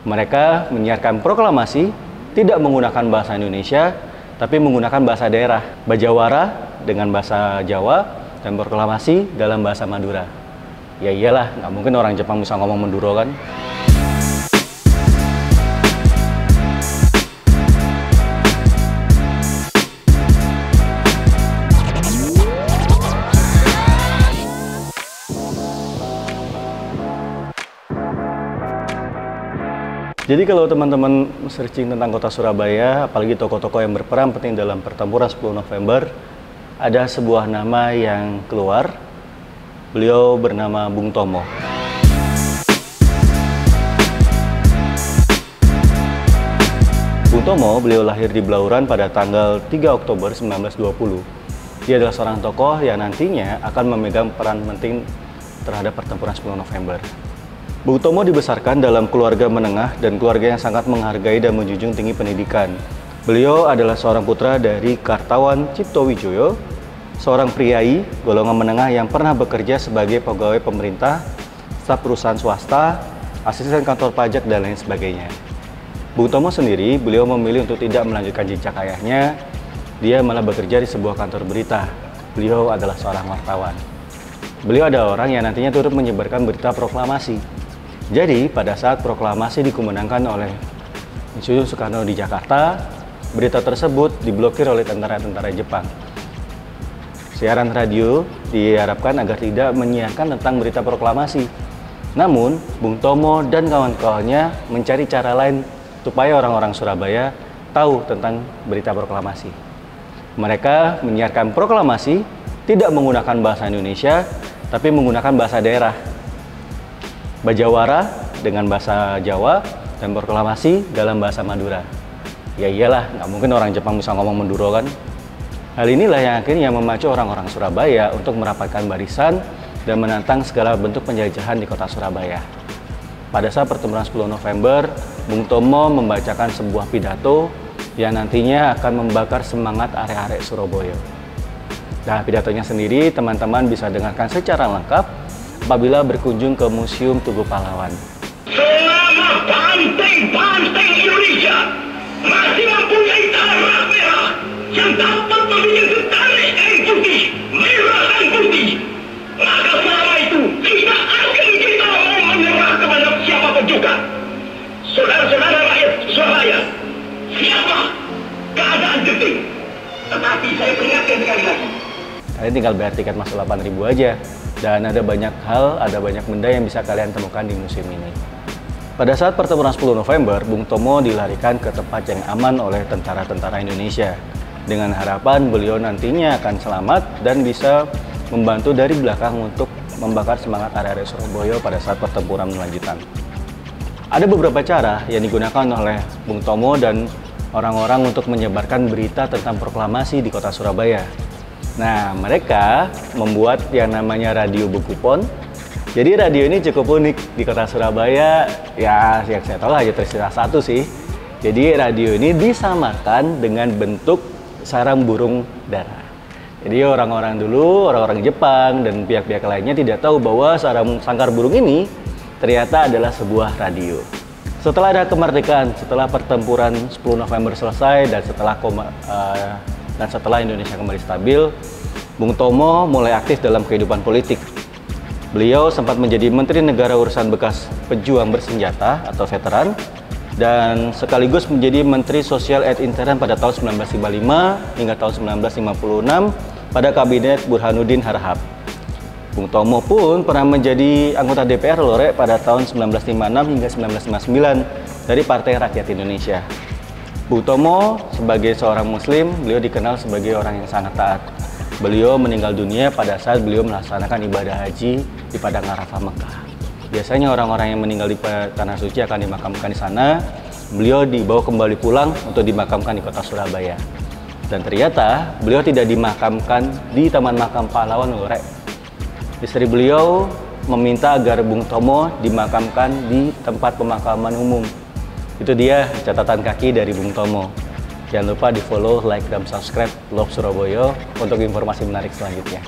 Mereka menyiarkan proklamasi tidak menggunakan bahasa Indonesia, tapi menggunakan bahasa daerah, Bajawara dengan bahasa Jawa, dan proklamasi dalam bahasa Madura. Ya iyalah, nggak mungkin orang Jepang bisa ngomong Menduro kan. Jadi kalau teman-teman searching tentang kota Surabaya, apalagi tokoh-tokoh yang berperan penting dalam pertempuran 10 November, ada sebuah nama yang keluar. Beliau bernama Bung Tomo. Bung Tomo, beliau lahir di Blauran pada tanggal 3 Oktober 1920. Dia adalah seorang tokoh yang nantinya akan memegang peran penting terhadap pertempuran 10 November. Bung Tomo dibesarkan dalam keluarga menengah dan keluarga yang sangat menghargai dan menjunjung tinggi pendidikan. Beliau adalah seorang putra dari Kartawan Ciptowijoyo, seorang priai golongan menengah yang pernah bekerja sebagai pegawai pemerintah, staf perusahaan swasta, asisten kantor pajak, dan lain sebagainya. Bung Tomo sendiri, beliau memilih untuk tidak melanjutkan jejak ayahnya. Dia malah bekerja di sebuah kantor berita. Beliau adalah seorang wartawan. Beliau adalah orang yang nantinya turut menyebarkan berita proklamasi. Jadi, pada saat proklamasi dikumandangkan oleh Insinyur Soekarno di Jakarta, berita tersebut diblokir oleh tentara-tentara Jepang. Siaran radio diharapkan agar tidak menyiarkan tentang berita proklamasi. Namun, Bung Tomo dan kawan-kawannya mencari cara lain supaya orang-orang Surabaya tahu tentang berita proklamasi. Mereka menyiarkan proklamasi tidak menggunakan bahasa Indonesia, tapi menggunakan bahasa daerah, Bajawara dengan bahasa Jawa, dan proklamasi dalam bahasa Madura. Ya iyalah, nggak mungkin orang Jepang bisa ngomong Menduro kan. Hal inilah yang akhirnya memacu orang-orang Surabaya untuk merapatkan barisan dan menantang segala bentuk penjajahan di kota Surabaya. Pada saat pertempuran 10 November, Bung Tomo membacakan sebuah pidato yang nantinya akan membakar semangat arek-arek Surabaya. Nah, pidatonya sendiri teman-teman bisa dengarkan secara lengkap apabila berkunjung ke Museum Tugu Pahlawan. Selama banteng-banteng Indonesia masih mempunyai darah merah yang dapat membuat getaran air putih, merah dan putih, maka selama itu tidak akan kita mau menyerah kepada siapapun juga. Saudara-saudara rakyat Surabaya, siapa keadaan genting. Tetapi saya peringatkan sekali lagi, Kalian tinggal bayar tiket masuk 8.000 aja. Dan ada banyak hal, ada banyak benda yang bisa kalian temukan di museum ini. Pada saat pertempuran 10 November, Bung Tomo dilarikan ke tempat yang aman oleh tentara-tentara Indonesia. Dengan harapan beliau nantinya akan selamat dan bisa membantu dari belakang untuk membakar semangat arek-arek Surabaya pada saat pertempuran lanjutan. Ada beberapa cara yang digunakan oleh Bung Tomo dan orang-orang untuk menyebarkan berita tentang proklamasi di kota Surabaya. Nah, mereka membuat yang namanya radio bekupon. Jadi radio ini cukup unik di kota Surabaya. Ya, yang saya tahu hanya tersedia satu sih. Jadi radio ini disamakan dengan bentuk sarang burung dara. Jadi orang-orang dulu, orang-orang Jepang dan pihak-pihak lainnya tidak tahu bahwa sarang sangkar burung ini ternyata adalah sebuah radio. Setelah ada kemerdekaan, setelah pertempuran 10 November selesai dan setelah Indonesia kembali stabil, Bung Tomo mulai aktif dalam kehidupan politik. Beliau sempat menjadi Menteri Negara Urusan Bekas Pejuang Bersenjata atau veteran dan sekaligus menjadi Menteri Sosial et Intern pada tahun 1955 hingga tahun 1956 pada Kabinet Burhanuddin Harahap. Bung Tomo pun pernah menjadi anggota DPR Lore pada tahun 1956 hingga 1959 dari Partai Rakyat Indonesia. Bung Tomo sebagai seorang Muslim, beliau dikenal sebagai orang yang sangat taat. Beliau meninggal dunia pada saat beliau melaksanakan ibadah haji di Padang Arafah, Mekah. Biasanya orang-orang yang meninggal di Tanah Suci akan dimakamkan di sana. Beliau dibawa kembali pulang untuk dimakamkan di kota Surabaya. Dan ternyata beliau tidak dimakamkan di Taman Makam Pahlawan Lore. Istri beliau meminta agar Bung Tomo dimakamkan di tempat pemakaman umum. Itu dia catatan kaki dari Bung Tomo. Jangan lupa di follow, like, dan subscribe Love Surabaya untuk informasi menarik selanjutnya.